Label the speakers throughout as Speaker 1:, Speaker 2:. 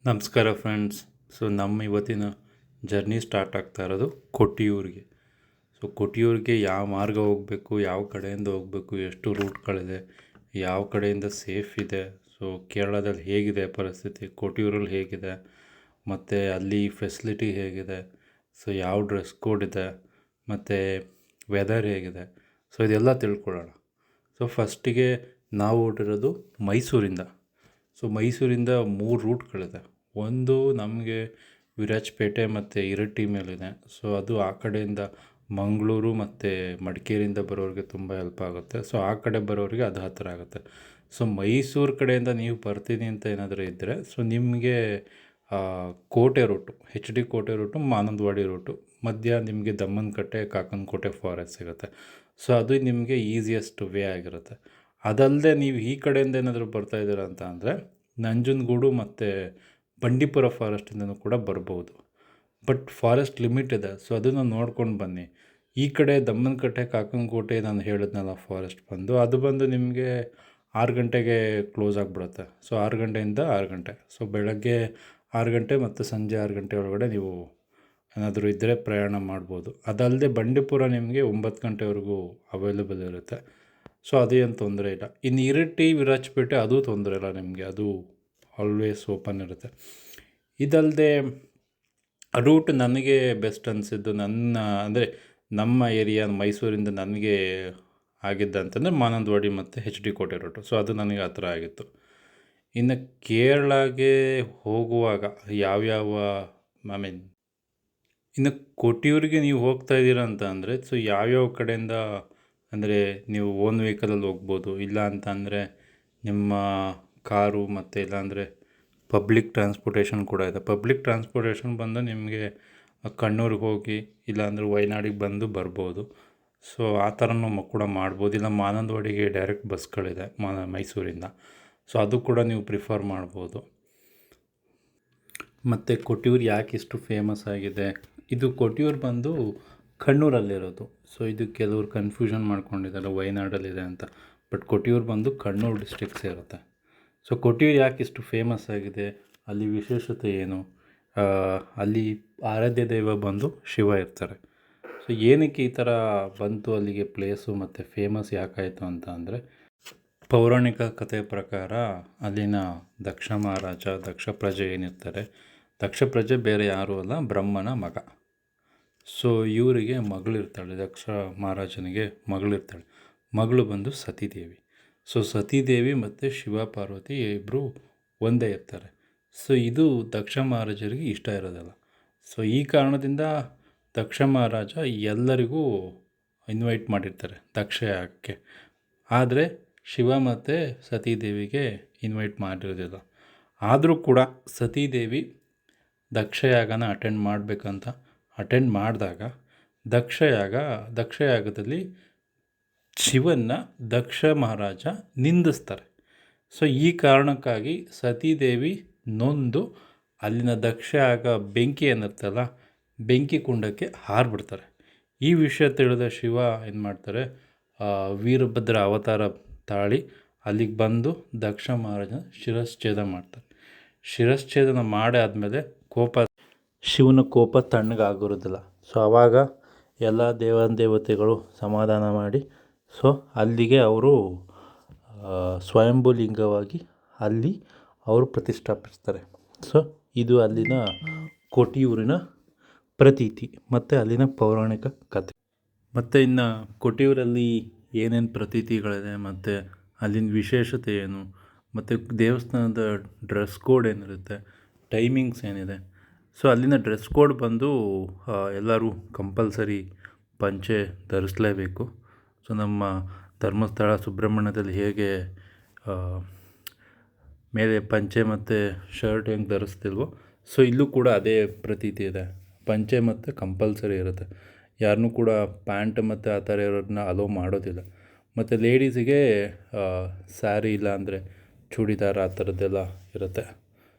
Speaker 1: ನಮಸ್ಕಾರ ಫ್ರೆಂಡ್ಸ್. ನಮ್ಮ ಇವತ್ತಿನ ಜರ್ನಿ ಸ್ಟಾರ್ಟ್ ಆಗ್ತಾ ಇರೋದು ಕೊಟ್ಟಿಯೂರಿಗೆ. ಕೊಟ್ಟಿಯೂರಿಗೆ ಯಾವ ಮಾರ್ಗ ಹೋಗಬೇಕು, ಯಾವ ಕಡೆಯಿಂದ ಹೋಗಬೇಕು, ಎಷ್ಟು ರೂಟ್ಗಳಿದೆ, ಯಾವ ಕಡೆಯಿಂದ ಸೇಫ್ ಇದೆ, ಕೇರಳದಲ್ಲಿ ಹೇಗಿದೆ ಪರಿಸ್ಥಿತಿ, ಕೊಟ್ಟಿಯೂರಲ್ಲಿ ಹೇಗಿದೆ, ಮತ್ತು ಅಲ್ಲಿ ಫೆಸಿಲಿಟಿ ಹೇಗಿದೆ, ಯಾವ ಡ್ರೆಸ್ ಕೋಡ್ ಇದೆ, ಮತ್ತು ವೆದರ್ ಹೇಗಿದೆ, ಇದೆಲ್ಲ ತಿಳ್ಕೊಳ್ಳೋಣ. ಫಸ್ಟಿಗೆ ನಾವು ಹೊರಟಿರೋದು ಮೈಸೂರಿಂದ. ಮೈಸೂರಿಂದ 3 ರೂಟ್ಗಳಿದೆ. ಒಂದು ನಮಗೆ ವಿರಾಜಪೇಟೆ ಮತ್ತು ಇರಿಟಿ ಮೇಲಿದೆ. ಅದು ಆ ಕಡೆಯಿಂದ ಮಂಗಳೂರು ಮತ್ತು ಮಡಿಕೇರಿಯಿಂದ ಬರೋರಿಗೆ ತುಂಬ ಹೆಲ್ಪ್ ಆಗುತ್ತೆ. ಆ ಕಡೆ ಬರೋರಿಗೆ ಅದು ಹತ್ತಿರ ಆಗುತ್ತೆ. ಮೈಸೂರು ಕಡೆಯಿಂದ ನೀವು ಬರ್ತೀನಿ ಅಂತ ಏನಾದರೂ ಇದ್ದರೆ ನಿಮಗೆ ಕೋಟೆ ರೂಟು, ಎಚ್ ಡಿ ಕೋಟೆ ರೂಟು, ಮಾನಂದವಾಡಿ ರೂಟು, ಮಧ್ಯ ನಿಮಗೆ ದಮ್ಮನಕಟ್ಟೆ, ಕಾಕನಕೋಟೆ ಫಾರೆಸ್ಟ್ ಸಿಗುತ್ತೆ. ಅದು ನಿಮಗೆ ಈಸಿಯೆಸ್ಟ್ ವೇ ಆಗಿರುತ್ತೆ. ಅದಲ್ಲದೆ ನೀವು ಈ ಕಡೆಯಿಂದ ಏನಾದರೂ ಬರ್ತಾಯಿದ್ದೀರ ಅಂತ ಅಂದರೆ ನಂಜನಗೂಡು ಮತ್ತು ಬಂಡೀಪುರ ಫಾರೆಸ್ಟಿಂದನೂ ಕೂಡ ಬರ್ಬೋದು. ಬಟ್ ಫಾರೆಸ್ಟ್ ಲಿಮಿಟ್ ಇದೆ, ಅದನ್ನು ನೋಡ್ಕೊಂಡು ಬನ್ನಿ. ಈ ಕಡೆ ದಮ್ಮನಕಟ್ಟೆ, ಕಾಕನಕೋಟೆ ನಾನು ಹೇಳಿದ್ನಲ್ಲ ಫಾರೆಸ್ಟ್ ಅದು ಬಂದು ನಿಮಗೆ 6 ಗಂಟೆಗೆ ಕ್ಲೋಸ್ ಆಗಿಬಿಡುತ್ತೆ. 6 ಗಂಟೆಯಿಂದ 6 ಗಂಟೆ. ಬೆಳಗ್ಗೆ 6 ಗಂಟೆ ಮತ್ತು ಸಂಜೆ 6 ಗಂಟೆ ಒಳಗಡೆ ನೀವು ಏನಾದರೂ ಇದ್ದರೆ ಪ್ರಯಾಣ ಮಾಡ್ಬೋದು. ಅದಲ್ಲದೆ ಬಂಡೀಪುರ ನಿಮಗೆ 9 ಗಂಟೆವರೆಗೂ ಅವೈಲೇಬಲ್ ಇರುತ್ತೆ. ಅದೇನು ತೊಂದರೆ ಇಲ್ಲ. ಇನ್ನು ಇರಿಟಿ, ವಿರಾಜಪೇಟೆ ಅದು ತೊಂದರೆ ಇಲ್ಲ ನಿಮಗೆ, ಅದು ಆಲ್ವೇಸ್ ಓಪನ್ ಇರುತ್ತೆ. ಇದಲ್ಲದೆ ರೂಟ್ ನನಗೆ ಬೆಸ್ಟ್ ಅನಿಸಿದ್ದು, ನಮ್ಮ ಏರಿಯಾ ಮೈಸೂರಿಂದ ನನಗೆ ಆಗಿದ್ದಂತಂದರೆ ಮಾನಂದವಾಡಿ ಮತ್ತು ಎಚ್ ಡಿ ಕೋಟೆ ರೂಟು. ಅದು ನನಗೆ ಹತ್ರ ಆಗಿತ್ತು. ಇನ್ನು ಕೇರಳಗೆ ಹೋಗುವಾಗ ಯಾವ್ಯಾವ ಇನ್ನು ಕೊಟ್ಟಿಯೂರಿಗೆ ನೀವು ಹೋಗ್ತಾ ಇದ್ದೀರ ಅಂತ ಅಂದರೆ ಯಾವ್ಯಾವ ಕಡೆಯಿಂದ ಅಂದರೆ ನೀವು ಓನ್ ವೆಹಿಕಲಲ್ಲಿ ಹೋಗ್ಬೋದು. ಇಲ್ಲ ಅಂತ ಅಂದರೆ ನಿಮ್ಮ ಕಾರು ಮತ್ತು ಇಲ್ಲಾಂದರೆ ಪಬ್ಲಿಕ್ ಟ್ರಾನ್ಸ್ಪೋರ್ಟೇಷನ್ ಕೂಡ ಇದೆ. ಪಬ್ಲಿಕ್ ಟ್ರಾನ್ಸ್ಪೋರ್ಟೇಷನ್ ಬಂದು ನಿಮಗೆ ಕಣ್ಣೂರಿಗೆ ಹೋಗಿ ಇಲ್ಲಾಂದರೆ ವಯನಾಡಿಗೆ ಬಂದು ಬರ್ಬೋದು. ಆ ಥರನೂ ಕೂಡ ಮಾಡ್ಬೋದು. ಇಲ್ಲ ಮಾನಂದವಾಡಿಗೆ ಡೈರೆಕ್ಟ್ ಬಸ್ಗಳಿದೆ ಮೈಸೂರಿಂದ. ಅದು ಕೂಡ ನೀವು ಪ್ರಿಫರ್ ಮಾಡ್ಬೋದು. ಮತ್ತು ಕೊಟ್ಟಿಯೂರು ಯಾಕೆ ಇಷ್ಟು ಫೇಮಸ್ ಆಗಿದೆ, ಇದು ಕೊಟ್ಟಿಯೂರು ಬಂದು ಕಣ್ಣೂರಲ್ಲಿರೋದು. ಇದು ಕೆಲವರು ಕನ್ಫ್ಯೂಷನ್ ಮಾಡ್ಕೊಂಡಿದ್ದಾರೆ ವಯನಾಡಲ್ಲಿದೆ ಅಂತ. ಬಟ್ ಕೊಟ್ಟಿಯೂರು ಬಂದು ಕಣ್ಣೂರು ಡಿಸ್ಟ್ರಿಕ್ಟ್ ಸೇರುತ್ತೆ. ಕೊಟ್ಟಿಯೂರು ಯಾಕೆ ಇಷ್ಟು ಫೇಮಸ್ ಆಗಿದೆ, ಅಲ್ಲಿ ವಿಶೇಷತೆ ಏನು, ಅಲ್ಲಿ ಆರಾಧ್ಯ ದೈವ ಬಂದು ಶಿವ ಇರ್ತಾರೆ. ಏನಕ್ಕೆ ಈ ಥರ ಬಂತು ಅಲ್ಲಿಗೆ ಪ್ಲೇಸು ಮತ್ತು ಫೇಮಸ್ ಯಾಕಾಯಿತು ಅಂತ ಅಂದರೆ, ಪೌರಾಣಿಕ ಕಥೆ ಪ್ರಕಾರ ಅಲ್ಲಿನ ದಕ್ಷ ಮಹಾರಾಜ, ದಕ್ಷ ಪ್ರಜೆ ಏನಿರ್ತಾರೆ, ದಕ್ಷ ಪ್ರಜೆ ಬೇರೆ ಯಾರೂ ಅಲ್ಲ, ಬ್ರಹ್ಮನ ಮಗ. ಇವರಿಗೆ ಮಗಳಿರ್ತಾಳೆ, ದಕ್ಷ ಮಹಾರಾಜನಿಗೆ ಮಗಳಿರ್ತಾಳೆ. ಮಗಳು ಬಂದು ಸತೀದೇವಿ. ಸತೀದೇವಿ ಮತ್ತು ಶಿವ ಪಾರ್ವತಿ ಇಬ್ಬರು ಒಂದೇ ಇರ್ತಾರೆ. ಇದು ದಕ್ಷ ಮಹಾರಾಜರಿಗೆ ಇಷ್ಟ ಇರೋದಿಲ್ಲ. ಈ ಕಾರಣದಿಂದ ದಕ್ಷ ಮಹಾರಾಜ ಎಲ್ಲರಿಗೂ ಇನ್ವೈಟ್ ಮಾಡಿರ್ತಾರೆ ದಕ್ಷಯಾಗಕ್ಕೆ. ಆದರೆ ಶಿವ ಮತ್ತು ಸತೀದೇವಿಗೆ ಇನ್ವೈಟ್ ಮಾಡಿರೋದಿಲ್ಲ. ಆದರೂ ಕೂಡ ಸತೀದೇವಿ ದಕ್ಷಯಾಗನ ಅಟೆಂಡ್ ಮಾಡಬೇಕಂತ ಅಟೆಂಡ್ ಮಾಡಿದಾಗ ದಕ್ಷಯಾಗದಲ್ಲಿ ಶಿವನ್ನ ದಕ್ಷ ಮಹಾರಾಜ ನಿಂದಿಸ್ತಾರೆ. ಈ ಕಾರಣಕ್ಕಾಗಿ ಸತೀದೇವಿ ನೊಂದು ಅಲ್ಲಿನ ದಕ್ಷಯಾಗ ಬೆಂಕಿ ಏನಿರ್ತಲ್ಲ, ಬೆಂಕಿ ಕುಂಡಕ್ಕೆ ಹಾರಿಬಿಡ್ತಾರೆ. ಈ ವಿಷಯ ತಿಳಿದ ಶಿವ ಏನು ಮಾಡ್ತಾರೆ, ವೀರಭದ್ರ ಅವತಾರ ತಾಳಿ ಅಲ್ಲಿಗೆ ಬಂದು ದಕ್ಷ ಮಹಾರಾಜನ ಶಿರಶ್ಛೇದ ಮಾಡ್ತಾರೆ. ಶಿರಶ್ಛೇದನ ಮಾಡಿ ಆದಮೇಲೆ ಶಿವನ ಕೋಪ ತಣ್ಣಗಾಗಿರೋದಿಲ್ಲ. ಆವಾಗ ಎಲ್ಲ ದೇವತೆಗಳು ಸಮಾಧಾನ ಮಾಡಿ ಅಲ್ಲಿಗೆ ಅವರು ಸ್ವಯಂಭೂ ಲಿಂಗವಾಗಿ ಅಲ್ಲಿ ಅವರು ಪ್ರತಿಷ್ಠಾಪಿಸ್ತಾರೆ. ಇದು ಅಲ್ಲಿನ ಕೊಟ್ಟಿಯೂರಿನ ಪ್ರತೀತಿ ಮತ್ತು ಅಲ್ಲಿನ ಪೌರಾಣಿಕ ಕಥೆ. ಮತ್ತು ಇನ್ನು ಕೊಟ್ಟಿಯೂರಲ್ಲಿ ಏನೇನು ಪ್ರತೀತಿಗಳಿದೆ ಮತ್ತು ಅಲ್ಲಿನ ವಿಶೇಷತೆ ಏನು, ಮತ್ತು ದೇವಸ್ಥಾನದ ಡ್ರೆಸ್ ಕೋಡ್ ಏನಿರುತ್ತೆ, ಟೈಮಿಂಗ್ಸ್ ಏನಿದೆ. ಅಲ್ಲಿನ ಡ್ರೆಸ್ ಕೋಡ್ ಬಂದು ಎಲ್ಲರೂ ಕಂಪಲ್ಸರಿ ಪಂಚೆ ಧರಿಸಲೇಬೇಕು. ನಮ್ಮ ಧರ್ಮಸ್ಥಳ ಸುಬ್ರಹ್ಮಣ್ಯದಲ್ಲಿ ಹೇಗೆ ಮೇಲೆ ಪಂಚೆ ಮತ್ತು ಶರ್ಟ್ ಹೆಂಗೆ ಧರಿಸ್ತಿಲ್ವೋ, ಇಲ್ಲೂ ಕೂಡ ಅದೇ ಪ್ರತೀತಿ ಇದೆ. ಪಂಚೆ ಮತ್ತು ಕಂಪಲ್ಸರಿ ಇರುತ್ತೆ. ಯಾರನ್ನೂ ಕೂಡ ಪ್ಯಾಂಟ್ ಮತ್ತು ಆ ಥರ ಇರೋದನ್ನ ಅಲೋ ಮಾಡೋದಿಲ್ಲ. ಮತ್ತು ಲೇಡೀಸಿಗೆ ಸ್ಯಾರಿ ಇಲ್ಲ ಅಂದರೆ ಚೂಡಿದಾರ ಆ ಥರದ್ದೆಲ್ಲ ಇರುತ್ತೆ.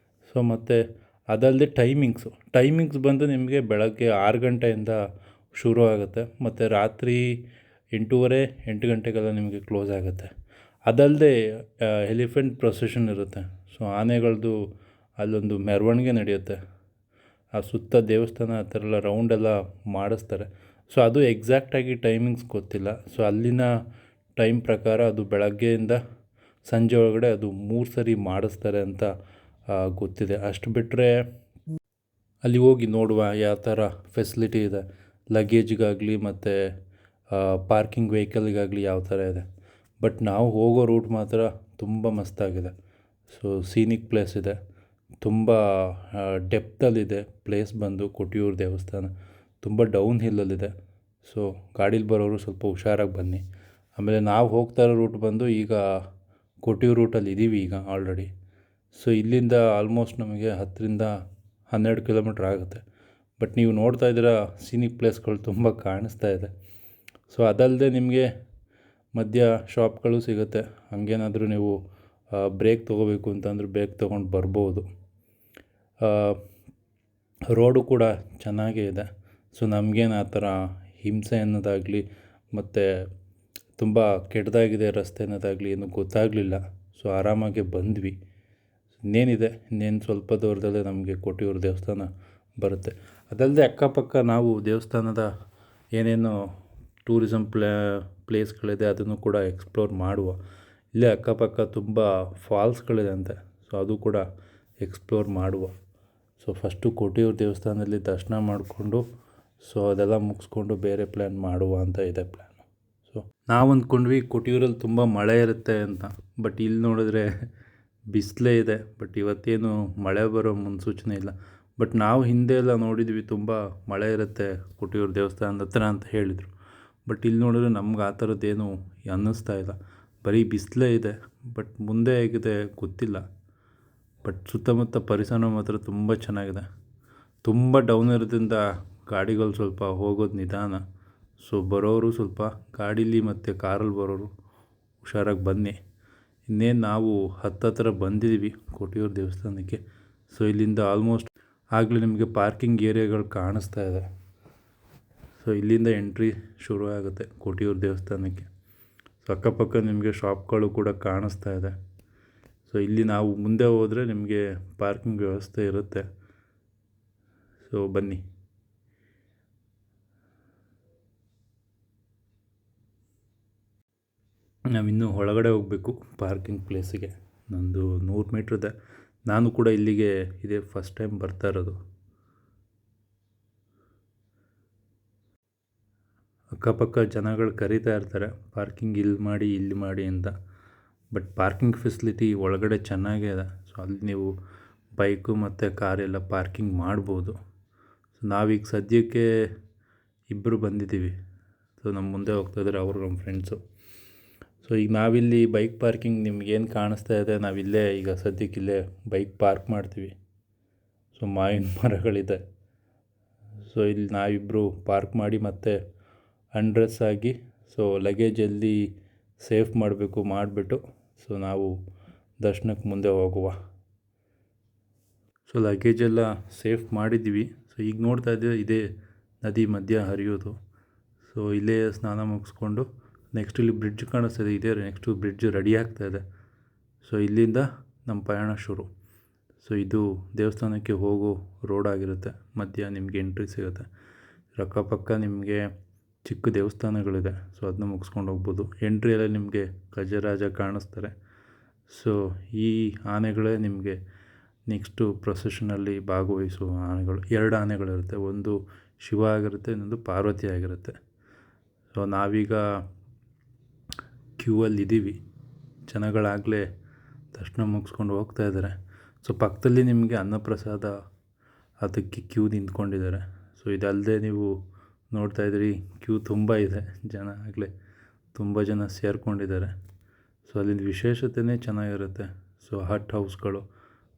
Speaker 1: ಮತ್ತು ಅದಲ್ಲದೆ ಟೈಮಿಂಗ್ಸ್ ಬಂದು ನಿಮಗೆ ಬೆಳಗ್ಗೆ 6 ಗಂಟೆಯಿಂದ ಶುರು ಆಗುತ್ತೆ ಮತ್ತು ರಾತ್ರಿ 8:30, 8 ಗಂಟೆಗೆಲ್ಲ ನಿಮಗೆ ಕ್ಲೋಸ್ ಆಗುತ್ತೆ. ಅದಲ್ಲದೆ ಎಲಿಫೆಂಟ್ ಪ್ರೊಸೆಷನ್ ಇರುತ್ತೆ. ಆನೆಗಳದ್ದು ಅಲ್ಲೊಂದು ಮೆರವಣಿಗೆ ನಡೆಯುತ್ತೆ. ಆ ಸುತ್ತ ದೇವಸ್ಥಾನ ಆ ಥರ ಎಲ್ಲ ರೌಂಡೆಲ್ಲ ಮಾಡಿಸ್ತಾರೆ. ಸೊ ಅದು ಎಕ್ಸಾಕ್ಟಾಗಿ ಟೈಮಿಂಗ್ಸ್ ಗೊತ್ತಿಲ್ಲ. ಸೊ ಅಲ್ಲಿನ ಟೈಮ್ ಪ್ರಕಾರ ಅದು ಬೆಳಗ್ಗೆಯಿಂದ ಸಂಜೆ ಒಳಗಡೆ ಅದು 3 ಸರಿ ಮಾಡಿಸ್ತಾರೆ ಅಂತ ಗೊತ್ತಿದೆ. ಅಷ್ಟು ಬಿಟ್ಟರೆ ಅಲ್ಲಿ ಹೋಗಿ ನೋಡುವ ಯಾವ ಥರ ಫೆಸಿಲಿಟಿ ಇದೆ, ಲಗೇಜ್ಗಾಗಲಿ ಮತ್ತು ಪಾರ್ಕಿಂಗ್ ವೆಹಿಕಲ್ಗಾಗಲಿ ಯಾವ ಥರ ಇದೆ. ಬಟ್ ನಾವು ಹೋಗೋ ರೂಟ್ ಮಾತ್ರ ತುಂಬ ಮಸ್ತಾಗಿದೆ. ಸೊ ಸೀನಿಕ್ ಪ್ಲೇಸ್ ಇದೆ, ತುಂಬ ಡೆಪ್ತಲ್ಲಿದೆ ಪ್ಲೇಸ್ ಬಂದು. ಕೊಟ್ಟಿಯೂರು ದೇವಸ್ಥಾನ ತುಂಬ ಡೌನ್ ಹಿಲ್ಲಲ್ಲಿದೆ. ಸೊ ಗಾಡೀಲಿ ಬರೋರು ಸ್ವಲ್ಪ ಹುಷಾರಾಗಿ ಬನ್ನಿ. ಆಮೇಲೆ ನಾವು ಹೋಗ್ತಾ ಇರೋ ರೂಟ್ ಬಂದು ಈಗ ಕೊಟ್ಟಿಯೂರು ರೂಟಲ್ಲಿ ಇದ್ದೀವಿ ಈಗ ಆಲ್ರೆಡಿ. ಸೊ ಇಲ್ಲಿಂದ ಆಲ್ಮೋಸ್ಟ್ ನಮಗೆ 10-12 ಕಿಲೋಮೀಟ್ರ್ ಆಗುತ್ತೆ. ಬಟ್ ನೀವು ನೋಡ್ತಾ ಇದ್ದೀರಾ ಸೀನಿಕ್ ಪ್ಲೇಸ್ಗಳು ತುಂಬ ಕಾಣಿಸ್ತಾ ಇದೆ. ಸೊ ಅದಲ್ಲದೆ ನಿಮಗೆ ಮಧ್ಯ ಶಾಪ್ಗಳು ಸಿಗುತ್ತೆ. ಹಂಗೇನಾದರೂ ನೀವು ಬ್ರೇಕ್ ತೊಗೋಬೇಕು ಅಂತಂದ್ರೆ ಬ್ರೇಕ್ ತೊಗೊಂಡು ಬರ್ಬೋದು. ರೋಡು ಕೂಡ ಚೆನ್ನಾಗೇ ಇದೆ. ಸೊ ನಮಗೇನು ಆ ಥರ ಹಿಂಸೆ ಅನ್ನೋದಾಗಲಿ ಮತ್ತು ತುಂಬ ಕೆಟ್ಟದಾಗಿದೆ ರಸ್ತೆ ಅನ್ನೋದಾಗಲಿ ಏನೂ ಗೊತ್ತಾಗಲಿಲ್ಲ. ಸೊ ಆರಾಮಾಗೆ ಬಂದ್ವಿ. ಇನ್ನೇನು ಸ್ವಲ್ಪ ದೂರದಲ್ಲೇ ನಮಗೆ ಕೊಟ್ಟಿಯೂರು ದೇವಸ್ಥಾನ ಬರುತ್ತೆ. ಅದಲ್ಲದೆ ಅಕ್ಕಪಕ್ಕ ನಾವು ದೇವಸ್ಥಾನದ ಏನೇನು ಟೂರಿಸಮ್ ಪ್ಲೇಸ್ಗಳಿದೆ ಅದನ್ನು ಕೂಡ ಎಕ್ಸ್ಪ್ಲೋರ್ ಮಾಡುವ. ಇಲ್ಲೇ ಅಕ್ಕಪಕ್ಕ ತುಂಬ ಫಾಲ್ಸ್ಗಳಿದೆ ಅಂತೆ. ಸೊ ಅದು ಕೂಡ ಎಕ್ಸ್ಪ್ಲೋರ್ ಮಾಡುವ. ಸೊ ಫಸ್ಟು ಕೊಟ್ಟಿಯೂರು ದೇವಸ್ಥಾನದಲ್ಲಿ ದರ್ಶನ ಮಾಡಿಕೊಂಡು ಸೊ ಅದೆಲ್ಲ ಮುಗಿಸ್ಕೊಂಡು ಬೇರೆ ಪ್ಲ್ಯಾನ್ ಮಾಡುವ ಅಂತ ಇದೆ ಪ್ಲ್ಯಾನು. ಸೊ ನಾವು ಅಂದ್ಕೊಂಡ್ವಿ ಕೊಟ್ಟಿಯೂರಲ್ಲಿ ತುಂಬ ಮಳೆ ಇರುತ್ತೆ ಅಂತ. ಬಟ್ ಇಲ್ಲಿ ನೋಡಿದ್ರೆ ಬಿಸಿಲೇ ಇದೆ. ಬಟ್ ಇವತ್ತೇನು ಮಳೆ ಬರೋ ಮುನ್ಸೂಚನೆ ಇಲ್ಲ. ಬಟ್ ನಾವು ಹಿಂದೆ ಎಲ್ಲ ನೋಡಿದ್ವಿ ತುಂಬ ಮಳೆ ಇರುತ್ತೆ ಕೊಟ್ಟಿಯೂರು ದೇವಸ್ಥಾನದ ಹತ್ರ ಅಂತ ಹೇಳಿದರು. ಬಟ್ ಇಲ್ಲಿ ನೋಡಿದ್ರೆ ನಮ್ಗೆ ಆ ಥರದ್ದೇನು ಅನ್ನಿಸ್ತಾ ಇಲ್ಲ. ಬರೀ ಬಿಸಿಲೇ ಇದೆ. ಬಟ್ ಮುಂದೆ ಹೇಗಿದೆ ಗೊತ್ತಿಲ್ಲ. ಬಟ್ ಸುತ್ತಮುತ್ತ ಪರಿಸರ ಮಾತ್ರ ತುಂಬ ಚೆನ್ನಾಗಿದೆ. ತುಂಬ ಡೌನ್ ಇರೋದ್ರಿಂದ ಗಾಡಿಗಳು ಸ್ವಲ್ಪ ಹೋಗೋದು ನಿಧಾನ. ಸೊ ಬರೋರು ಸ್ವಲ್ಪ ಗಾಡೀಲಿ ಮತ್ತು ಕಾರಲ್ಲಿ ಬರೋರು ಹುಷಾರಾಗಿ ಬನ್ನಿ. ಇನ್ನೇನು ನಾವು ಹತ್ತಿರ ಬಂದಿದ್ದೀವಿ ಕೊಟ್ಟಿಯೂರು ದೇವಸ್ಥಾನಕ್ಕೆ. ಸೊ ಇಲ್ಲಿಂದ ಆಲ್ಮೋಸ್ಟ್ ಆಗಲೇ ನಿಮಗೆ ಪಾರ್ಕಿಂಗ್ ಏರಿಯಾಗಳು ಕಾಣಿಸ್ತಾ ಇದೆ. ಸೊ ಇಲ್ಲಿಂದ ಎಂಟ್ರಿ ಶುರು ಆಗುತ್ತೆ ಕೊಟ್ಟಿಯೂರು ದೇವಸ್ಥಾನಕ್ಕೆ. ಸೊ ಅಕ್ಕಪಕ್ಕ ನಿಮಗೆ ಶಾಪ್ಗಳು ಕೂಡ ಕಾಣಿಸ್ತಾ ಇದೆ. ಸೊ ಇಲ್ಲಿ ನಾವು ಮುಂದೆ ಹೋದರೆ ನಿಮಗೆ ಪಾರ್ಕಿಂಗ್ ವ್ಯವಸ್ಥೆ ಇರುತ್ತೆ. ಸೊ ಬನ್ನಿ. ನಾವಿನ್ನೂ ಒಳಗಡೆ ಹೋಗಬೇಕು ಪಾರ್ಕಿಂಗ್ ಪ್ಲೇಸಿಗೆ. ನಂದು 100 ಮೀಟ್ರ್ ಇದೆ. ನಾನು ಕೂಡ ಇಲ್ಲಿಗೆ ಇದೇ ಫಸ್ಟ್ ಟೈಮ್ ಬರ್ತಾ ಇರೋದು. ಅಕ್ಕಪಕ್ಕ ಜನಗಳು ಕರೀತಾ ಇರ್ತಾರೆ ಪಾರ್ಕಿಂಗ್ ಇಲ್ಲಿ ಮಾಡಿ ಅಂತ. ಬಟ್ ಪಾರ್ಕಿಂಗ್ ಫೆಸಿಲಿಟಿ ಒಳಗಡೆ ಚೆನ್ನಾಗೇ ಇದೆ. ಸೊ ಅಲ್ಲಿ ನೀವು ಬೈಕು ಮತ್ತು ಕಾರೆಲ್ಲ ಪಾರ್ಕಿಂಗ್ ಮಾಡ್ಬೋದು. ಸೊ ನಾವೀಗ ಸದ್ಯಕ್ಕೆ ಇಬ್ಬರು ಬಂದಿದ್ದೀವಿ. ಸೊ ನಮ್ಮ ಮುಂದೆ ಹೋಗ್ತಾಯಿದ್ದಾರೆ ಅವರು ನಮ್ಮ ಫ್ರೆಂಡ್ಸು. ಸೊ ಈಗ ನಾವಿಲ್ಲಿ ಬೈಕ್ ಪಾರ್ಕಿಂಗ್ ನಿಮಗೇನು ಕಾಣಿಸ್ತಾ ಇದೆ, ನಾವಿಲ್ಲೇ ಈಗ ಸದ್ಯಕ್ಕಿಲ್ಲೇ ಬೈಕ್ ಪಾರ್ಕ್ ಮಾಡ್ತೀವಿ. ಸೊ ಮಾವಿನ ಮರಗಳಿದೆ. ಸೊ ಇಲ್ಲಿ ನಾವಿಬ್ಬರು ಪಾರ್ಕ್ ಮಾಡಿ ಮತ್ತೆ ಅನ್ಡ್ರೆಸ್ ಆಗಿ ಸೊ ಲಗೇಜಲ್ಲಿ ಸೇಫ್ ಮಾಡಿಬಿಟ್ಟು ಸೊ ನಾವು ದರ್ಶನಕ್ಕೆ ಮುಂದೆ ಹೋಗುವ. ಸೊ ಲಗೇಜೆಲ್ಲ ಸೇಫ್ ಮಾಡಿದ್ದೀವಿ. ಸೊ ಈಗ ನೋಡ್ತಾ ಇದ್ದೀವಿ ಇದೇ ನದಿ ಮಧ್ಯ ಹರಿಯೋದು. ಸೊ ಇಲ್ಲೇ ಸ್ನಾನ ಮುಗಿಸ್ಕೊಂಡು ನೆಕ್ಸ್ಟ್ ಇಲ್ಲಿ ಬ್ರಿಡ್ಜ್ ಕಾಣಿಸ್ತಾಯಿದೆ, ಇದೇ ನೆಕ್ಸ್ಟು ಬ್ರಿಡ್ಜ್ ರೆಡಿ ಆಗ್ತಾಯಿದೆ. ಸೊ ಇಲ್ಲಿಂದ ನಮ್ಮ ಪಯಣ ಶುರು. ಸೊ ಇದು ದೇವಸ್ಥಾನಕ್ಕೆ ಹೋಗೋ ರೋಡ್ ಆಗಿರುತ್ತೆ. ಮಧ್ಯ ನಿಮಗೆ ಎಂಟ್ರಿ ಸಿಗುತ್ತೆ. ಅಕ್ಕಪಕ್ಕ ನಿಮಗೆ ಚಿಕ್ಕ ದೇವಸ್ಥಾನಗಳಿದೆ. ಸೊ ಅದನ್ನ ಮುಗಿಸ್ಕೊಂಡು ಹೋಗ್ಬೋದು. ಎಂಟ್ರಿಯಲ್ಲೇ ನಿಮಗೆ ಗಜರಾಜ ಕಾಣಿಸ್ತಾರೆ. ಸೊ ಈ ಆನೆಗಳೇ ನಿಮಗೆ ನೆಕ್ಸ್ಟು ಪ್ರೊಸೆಷನಲ್ಲಿ ಭಾಗವಹಿಸುವ ಆನೆಗಳು. 2 ಆನೆಗಳಿರುತ್ತೆ. ಒಂದು ಶಿವ ಆಗಿರುತ್ತೆ, ಇನ್ನೊಂದು ಪಾರ್ವತಿ ಆಗಿರುತ್ತೆ. ಸೊ ನಾವೀಗ ಕ್ಯೂವಲ್ಲಿದ್ದೀವಿ. ಜನಗಳಾಗಲೇ ದರ್ಶನ ಮುಗಿಸ್ಕೊಂಡು ಹೋಗ್ತಾ ಇದ್ದಾರೆ. ಸೊ ಪಕ್ಕದಲ್ಲಿ ನಿಮಗೆ ಅನ್ನಪ್ರಸಾದ ಅದಕ್ಕೆ ಕ್ಯೂ ನಿಂತ್ಕೊಂಡಿದ್ದಾರೆ. ಸೊ ಇದಲ್ಲದೆ ನೀವು ನೋಡ್ತಾ ಇದ್ದೀರಿ ಕ್ಯೂ ತುಂಬ ಇದೆ. ಜನ ಆಗಲೇ ತುಂಬ ಜನ ಸೇರಿಕೊಂಡಿದ್ದಾರೆ. ಸೊ ಅಲ್ಲಿಂದ ವಿಶೇಷತೆಯೇ ಚೆನ್ನಾಗಿರುತ್ತೆ. ಸೊ ಹಟ್ ಹೌಸ್ಗಳು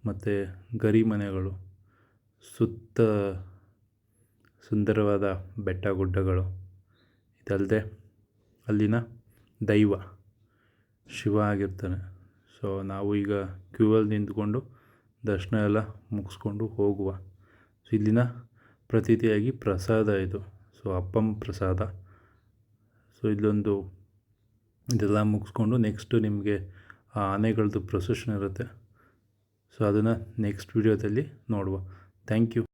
Speaker 1: ಮತ್ತು ಗರಿ ಮನೆಗಳು, ಸುತ್ತ ಸುಂದರವಾದ ಬೆಟ್ಟ ಗುಡ್ಡಗಳು. ಇದಲ್ಲದೆ ಅಲ್ಲಿನ ದೈವ ಶಿವ ಆಗಿರ್ತಾನೆ. ಸೊ ನಾವು ಈಗ ಕ್ಯೂವಲ್ಲಿ ನಿಂತ್ಕೊಂಡು ದರ್ಶನ ಎಲ್ಲ ಮುಗಿಸ್ಕೊಂಡು ಹೋಗುವ. ಸೊ ಇಲ್ಲಿನ ಪ್ರತೀತಿಯಾಗಿ ಪ್ರಸಾದ ಇದು. ಸೊ ಅಪ್ಪಂ ಪ್ರಸಾದ. ಸೊ ಇದೆಲ್ಲ ಮುಗಿಸ್ಕೊಂಡು ನೆಕ್ಸ್ಟು ನಿಮಗೆ ಆ ಆನೆಗಳದ್ದು ಪ್ರೊಸೆಷನ್ ಇರುತ್ತೆ. ಸೊ ಅದನ್ನು ನೆಕ್ಸ್ಟ್ ವೀಡಿಯೋದಲ್ಲಿ ನೋಡುವ. Thank you.